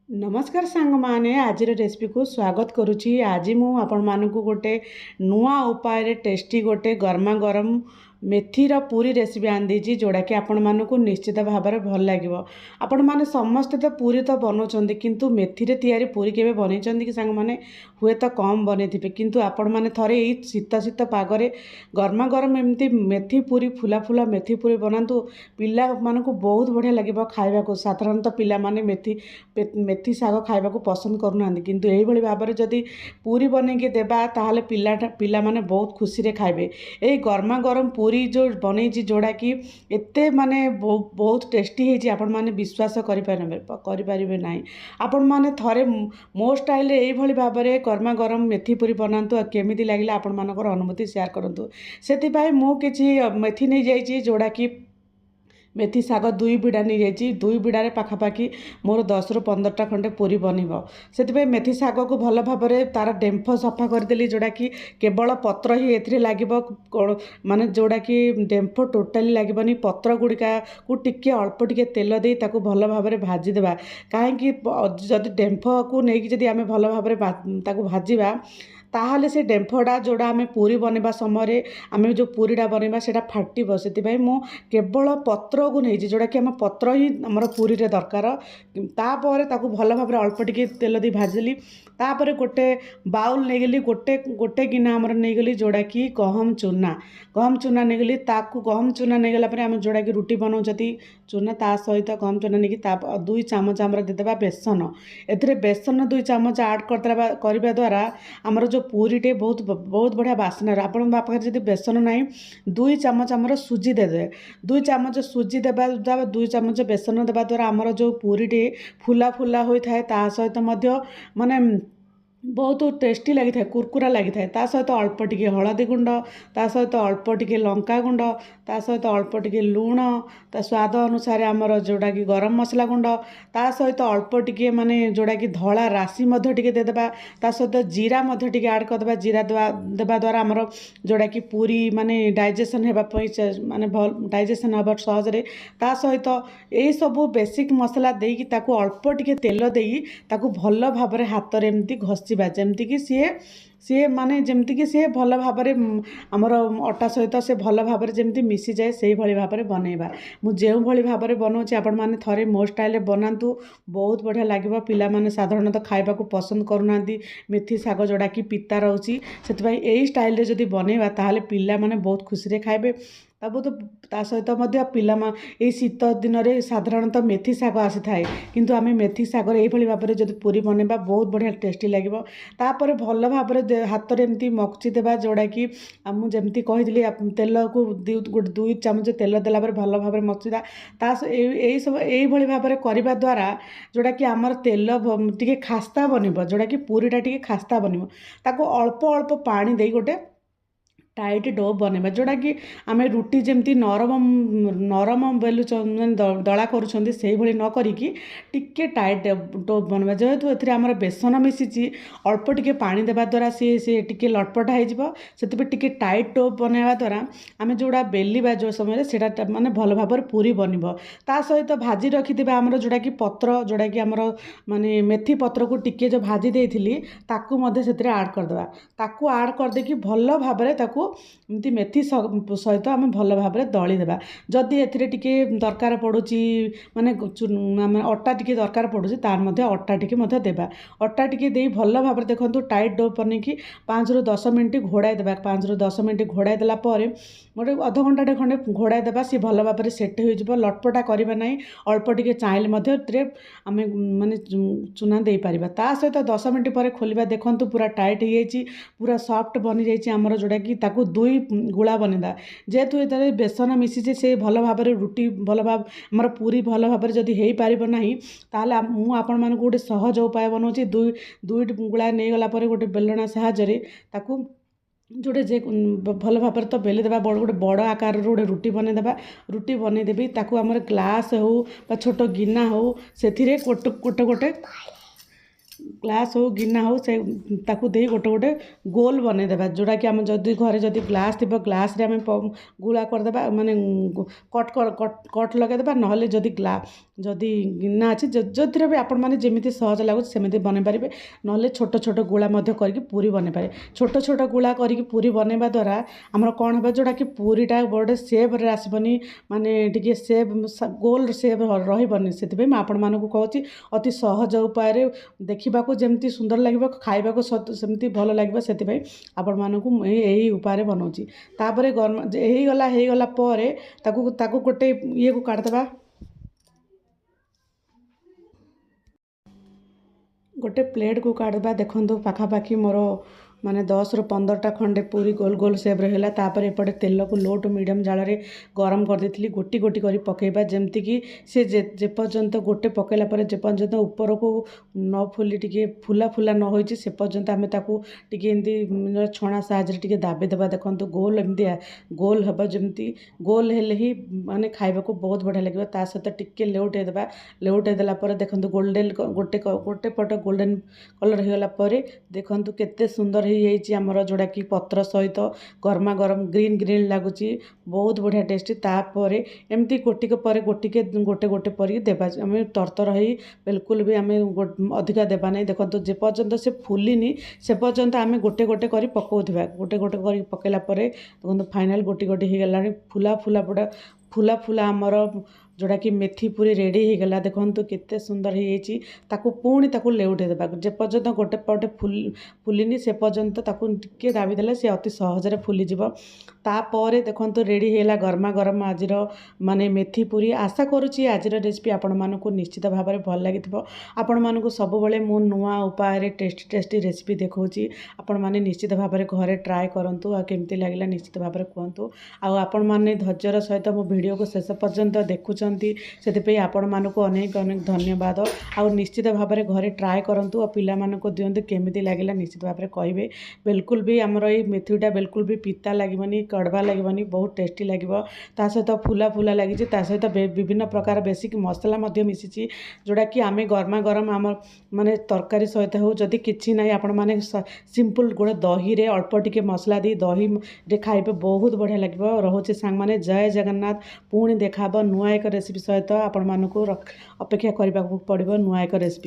नमस्कार सांग माने आज रेसिपी को स्वागत करुच्ची। आज मु आपण मानकु गोटे नुआ उपाय टेस्टी गोटे गर्मा गरम मेथीर पूरी रेसिपी आंदी जोड़ा कि आपण मानकु निश्चित भाव में भल लगे। आपण माने समस्ते तो पूरी तो बनाऊँ किंतु मेथी रे तैयारी पूरी केबे बनई कि सांग माने हुए तो कम बने किंतु आपण माने थरे ई शीत शीत पागरे गर्मा गरम एमती मेथी पूरी फुला फुला मेथी पूरी बनातु पिला मानकु बहुत बढ़िया लगे खाइबा को। साधारणतः पिला माने मेथी शाग खाइबा को पसंद करूना किंतु यही भली भाव में जदि पूरी बनैके देबा ताहले पिला माने बहुत खुशी रे खाइबे। ए गर्मा गरम पूरी जो बनई जोड़ा कि एते माने बहुत टेस्टी है आपण माने विश्वास करिपारे नाही। आपण माने थरे मो स्टाइल रे एही भली भाव में गर्मा गरम मेथी पूरी बनातु केमिति लागिला आपण मानकर अनुभूति शेयर करंतु। सेति पाई मो किछि मेथी नहीं जाइछि जोड़ा कि मेथी शाग दुई बिड़ा नहीं जाइए। दुई बिड़ारे पाखापाखि मोर 10 ରୁ 15टा खंडे पूरी बनब। से मेथी शाग को भल भाव में तार डेम्फ सफा करदेली जोड़ा कि केवल पत्र ही ए लगे माने जोड़ा कि डेम्फ टोटाली लगभग पत्र गुड़िका को टिके अल्प टिके तेल दे ताकू भल भाव में भाजीदेवा। कहीं जदि डेम्फ को लेकिन जदि आम भल भाव में भाजवा ताहले से डेम्फटा जोड़ा आम पूरी बनवा समय आम जो पूरीटा बनवा से फाटब। से मु केवल पत्र को नहीं जोड़ा कि आम पत्र ही आमर पूरी रे दरकार। तापर ताकू भल भाव में अल्प टिके तेल दी भाजिली। तापर गोटे बाउल नहीं गली गोटे गिना आमर नहीं गली जोड़ा कि गहम चूना नहीं गली। ताकू गहम चूना नहीं गला आम जोड़ा कि रुटी बनाऊँ चूना ता सहित गहम चूना नहीं 2 चामच आमर देदेबा बेसन। ए बेसन 2 चामच आड करने द्वारा आमर जो पूरीटे बहुत बढ़िया बास्ना। आपण पाखे जब बेसन ना 2 चामच आमर सुजी देदे। 2 चामच सुजी देवा 2 चामच बेसन देवा द्वारा आमर जो पूरीटे फुला फुला होता है ता सहित माने बहुत टेस्टी लगी था कुरकुरा लगी था। ता सहित अल्प टिके हलदी गुंड ता सहित अल्प टिके लंका गुंड ता सहित अल्प टिके लूण ता स्वाद अनुसार आमर जोड़ा कि गरम मसला गुंड ता सहित अल्प टिके माने जोड़ा कि धला राशि मध्य टिके देदेबा। ता सहित जीरा मध्य टिके ऐड करदेबा। जीरा देवा द्वारा आमर जोड़ा कि पूरी माने डाइजेशन हेबा माने भल डाइजेशन हेबा सहज रे। ता सहित यही सब बेसिक मसला देकी ताकू अल्प टिके तेल देई ताकू भल भाव में हाथ रे एमती घसी जमती कि सी माने जमती कि सी भल भाव में आमर अटा सहित से भल भाव में जमती मिसी जाए से भाई भाव में बनइबा। मुझे भाई भाव में बनाऊँ आपण मैंने थरे मो स्टाइल बनातु बहुत बढ़िया लगे। पिला माने साधारणतः खाइबा को पसंद करूना मेथी शाग जोड़ा कि पिता रोची से यही स्टाइल रे जदि बनइबा ताहले पिला माने बहुत खुशी रे खाइबे। तब तो ता सहित पिला ये शीत दिन में साधारणतः मेथी शाग आसी थाए किंतु आम मेथी शाग यही भाव में जब पूरी बनइबा बहुत बढ़िया टेस्टी लगे। तापर भल भाव में हाथ में एमती मकची देवा जोड़ा कि मुझे कही तेल को 2 चामच तेल देला भल भाव में मकचिदा यही सब यही भाव में करने द्वारा जोड़ा कि आमर तेल टी खास्ता बनब जोड़ा कि पूरीटा टी खास्ता बनब। ताको अल्प अल्प पानी दे गोटे टाइट डो बनवा जोड़ा कि आम रुटी जमती नरम बेलु दला करुँच से भाई न करिकी टिके टाइट डो बनवा। जेहेतु एथिरे आमर बेसन मिसी अल्प टिके पानी देवा द्वारा सी टिके लटपटा हो टिके टाइट डो बनवा द्वारा आम जोड़ा बेलिबा जो समय से माने भल भाव में पूरी बनब। ता सहित भाजी रखिथिबा आमर जोड़ा कि पत्र जोड़ा कि आमर माने मेथी पत्र को टिके जो भाजी देइथिली ताकू मध्य सेतिरे ऐड करदेबा। ताकू ऐड कर देकी भल भाव में ताकू एमती मेथी सहित आम भल भाव में दली देबा। जदि एथिरे टिके दरकार पड़ुची माने अटा टिके दरकार पड़ुची तार मध्य अटा टिके मध्य देबा। अटा टिके देई भल भाव में देखंतु टाइट डो बनेकी 5 ରୁ 10 मिनिट घोड़ाई देबा। 5 ରୁ 10 मिनिट घोड़ाई देला परे गोटे अध घंटा खंडे घोड़ाई देबा। सी भल भाव में सेट हो जिवो लटपटा करबा नाही अल्प टिके चाइले मध्य आम माने चूना दे पारिबा। ता सहित 10 मिनिट पर खोलिबा देखंतु पूरा टाइट हो जाइए पूरा सॉफ्ट बनी जाइए आमर जोड़ा कि ताकू 2 गुला बनेदा। जेहेतु ये बेसन मिसी से भल भाव में रुटी भल भाव आमर पूरी भल भाव में जदि हो पार ना ताहले आपण मानक गोटे सहज उपाय बनाऊँगी। 2 गुला नहीं गला गोटे बेलना साहाय्य ताकू जोड़े जे भल भाव तो बेली देवा गोटे बड़ आकार गोटे रुटी बनईदेवा। रुटी बनईदेवी ताकू आमर ग्लास हो छोट गिना हो से गोटे गोटे ଗ୍ଲାସ୍ ହଉ ଗିନା ହଉ ସେ ତାକୁ ଦେଇ ଗୋଟେ ଗୋଟେ ଗୋଲ ବନେଇଦେବା, ଯେଉଁଟାକି ଆମେ ଯଦି ଘରେ ଯଦି ଗ୍ଲାସ୍ ଥିବ ଗ୍ଲାସ୍ରେ ଆମେ ଗୁଳା କରିଦେବା, ମାନେ କଟ୍ ଲଗାଇଦେବା। ନହେଲେ ଯଦି ଗିନା ଅଛି ଯେଉଁଥିରେ ବି ଆପଣମାନେ ଯେମିତି ସହଜ ଲାଗୁଛି ସେମିତି ବନେଇ ପାରିବେ। ନହେଲେ ଛୋଟ ଛୋଟ ଗୁଳା ମଧ୍ୟ କରିକି ପୁରୀ ବନେଇ ପାରିବେ। ଛୋଟ ଛୋଟ ଗୁଳା କରିକି ପୁରୀ ବନେଇବା ଦ୍ୱାରା ଆମର କ'ଣ ହେବ, ଯେଉଁଟାକି ପୁରୀଟା ଗୋଟେ ସେପ୍ରେ ଆସିବନି, ମାନେ ଟିକେ ଗୋଲ ସେପ୍ ରହିବନି। ସେଥିପାଇଁ ମୁଁ ଆପଣମାନଙ୍କୁ କହୁଛି ଅତି ସହଜ ଉପାୟରେ, ଦେଖିବାକୁ ଯେମିତି ସୁନ୍ଦର ଲାଗିବ, ଖାଇବାକୁ ସେମିତି ଭଲ ଲାଗିବ। ସେଥିପାଇଁ ଆପଣମାନଙ୍କୁ ମୁଁ ଏହି ଉପାୟରେ ବନାଉଛି। ତାପରେ ହେଇଗଲା ପରେ ତାକୁ ଗୋଟେ ଇଏକୁ କାଢ଼ିଦେବା, ଗୋଟେ ପ୍ଲେଟ୍କୁ କାଢ଼ିଦେବା। ଦେଖନ୍ତୁ ପାଖାପାଖି ମୋର ମାନେ 10ରୁ 15ଟା ଖଣ୍ଡେ ପୁରୀ ଗୋଲ ଗୋଲ ସେପ୍ରେ ହେଲା। ତାପରେ ଏପଟେ ତେଲକୁ ଲୋ ଟୁ ମିଡ଼ିୟମ୍ ଜାଳରେ ଗରମ କରିଦେଇଥିଲି। ଗୋଟି ଗୋଟି କରି ପକାଇବା, ଯେମିତିକି ସେ ଯେପର୍ଯ୍ୟନ୍ତ ଗୋଟେ ପକାଇଲା ପରେ ଯେପର୍ଯ୍ୟନ୍ତ ଉପରକୁ ନ ଫୁଲି ଟିକେ ଫୁଲା ନ ହୋଇଛି ସେ ପର୍ଯ୍ୟନ୍ତ ଆମେ ତାକୁ ଟିକେ ଏମିତି ଛଣା ସାହାଯ୍ୟରେ ଟିକେ ଦାବି ଦେବା। ଦେଖନ୍ତୁ ଏମିତି ଗୋଲ ହେବ, ଯେମିତି ଗୋଲ ହେଲେ ହିଁ ମାନେ ଖାଇବାକୁ ବହୁତ ବଢ଼ିଆ ଲାଗିବ। ତା ସହିତ ଟିକେ ଲେଉଟାଇ ଦେଲା ପରେ ଦେଖନ୍ତୁ ଗୋଟେ ପଟ ଗୋଲ୍ଡେନ୍ କଲର୍ ହେଇଗଲା ପରେ ଦେଖନ୍ତୁ କେତେ ସୁନ୍ଦର ହେଇଯାଇଛି ଆମର, ଯେଉଁଟାକି ପତ୍ର ସହିତ ଗରମା ଗରମ ଗ୍ରୀନ୍ ଲାଗୁଛି, ବହୁତ ବଢ଼ିଆ ଟେଷ୍ଟି। ତାପରେ ଏମିତି ଗୋଟିକ ପରେ ଗୋଟେ କରିକି ଦେବା। ଆମେ ତରତର ହେଇ ବିଲକୁଲ ବି ଆମେ ଅଧିକା ଦେବା ନାହିଁ। ଦେଖନ୍ତୁ ଯେପର୍ଯ୍ୟନ୍ତ ସେ ଫୁଲିନି ସେ ପର୍ଯ୍ୟନ୍ତ ଆମେ ଗୋଟେ କରି ପକାଉଥିବା। ଗୋଟେ କରି ପକାଇଲା ପରେ ଦେଖନ୍ତୁ ଫାଇନାଲ୍ ଗୋଟି ହେଇଗଲାଣି। ଫୁଲା ଆମର ଯେଉଁଟାକି ମେଥି ପୁରୀ ରେଡ଼ି ହେଇଗଲା। ଦେଖନ୍ତୁ କେତେ ସୁନ୍ଦର ହେଇଯାଇଛି। ତାକୁ ଲେଉଟାଇ ଦେବା, ଯେପର୍ଯ୍ୟନ୍ତ ଗୋଟେ ପଟେ ଫୁଲିନି ସେ ପର୍ଯ୍ୟନ୍ତ ତାକୁ ଟିକେ ଦାବି ଦେଲେ ସେ ଅତି ସହଜରେ ଫୁଲିଯିବ। ତାପରେ ଦେଖନ୍ତୁ ରେଡ଼ି ହେଇଗଲା ଗରମା ଗରମ ଆଜିର ମାନେ ମେଥି ପୁରୀ। ଆଶା କରୁଛି ଆଜିର ରେସିପି ଆପଣମାନଙ୍କୁ ନିଶ୍ଚିତ ଭାବରେ ଭଲ ଲାଗିଥିବ। ଆପଣମାନଙ୍କୁ ସବୁବେଳେ ମୁଁ ନୂଆ ଉପାୟରେ ଟେଷ୍ଟି ରେସିପି ଦେଖାଉଛି। ଆପଣମାନେ ନିଶ୍ଚିତ ଭାବରେ ଘରେ ଟ୍ରାଏ କରନ୍ତୁ, ଆଉ କେମିତି ଲାଗିଲା ନିଶ୍ଚିତ ଭାବରେ କୁହନ୍ତୁ। ଆଉ ଆପଣମାନେ ଧୈର୍ଯ୍ୟର ସହିତ ମୋ ଭିଡ଼ିଓକୁ ଶେଷ ପର୍ଯ୍ୟନ୍ତ ଦେଖୁଛନ୍ତି, ସେଥିପାଇଁ ଆପଣମାନଙ୍କୁ ଅନେକ ଧନ୍ୟବାଦ। ଆଉ ନିଶ୍ଚିତ ଭାବରେ ଘରେ ଟ୍ରାଏ କରନ୍ତୁ ଆଉ ପିଲାମାନଙ୍କୁ ଦିଅନ୍ତୁ, କେମିତି ଲାଗିଲା ନିଶ୍ଚିତ ଭାବରେ କହିବେ। ବିଲକୁଲ ବି ଆମର ଏଇ ମେଥିଟା ବିଲକୁଲ ବି ପିତା ଲାଗିବନି, କଡ଼ବା ଲାଗିବନି, ବହୁତ ଟେଷ୍ଟି ଲାଗିବ। ତା ସହିତ ଫୁଲା ଲାଗିଛି, ତା ସହିତ ବିଭିନ୍ନ ପ୍ରକାର ବେସିକ୍ ମସଲା ମଧ୍ୟ ମିଶିଛି, ଯେଉଁଟାକି ଆମେ ଗରମା ଗରମ ଆମର ମାନେ ତରକାରୀ ସହିତ ହେଉ, ଯଦି କିଛି ନାହିଁ ଆପଣମାନେ ସିମ୍ପଲ୍ ଗୋଟେ ଦହିରେ ଅଳ୍ପ ଟିକେ ମସଲା ଦେଇ ଦହିରେ ଖାଇବେ, ବହୁତ ବଢ଼ିଆ ଲାଗିବ। ରହୁଛି ସାଙ୍ଗମାନେ, ଜୟ ଜଗନ୍ନାଥ। ପୁଣି ଦେଖା ହେବ ନୂଆ ଏକ ରେସିପି ସହିତ। ଆପଣମାନଙ୍କୁ ଅପେକ୍ଷା କରିବାକୁ ପଡ଼ିବ ନୂଆ ଏକ ରେସିପି।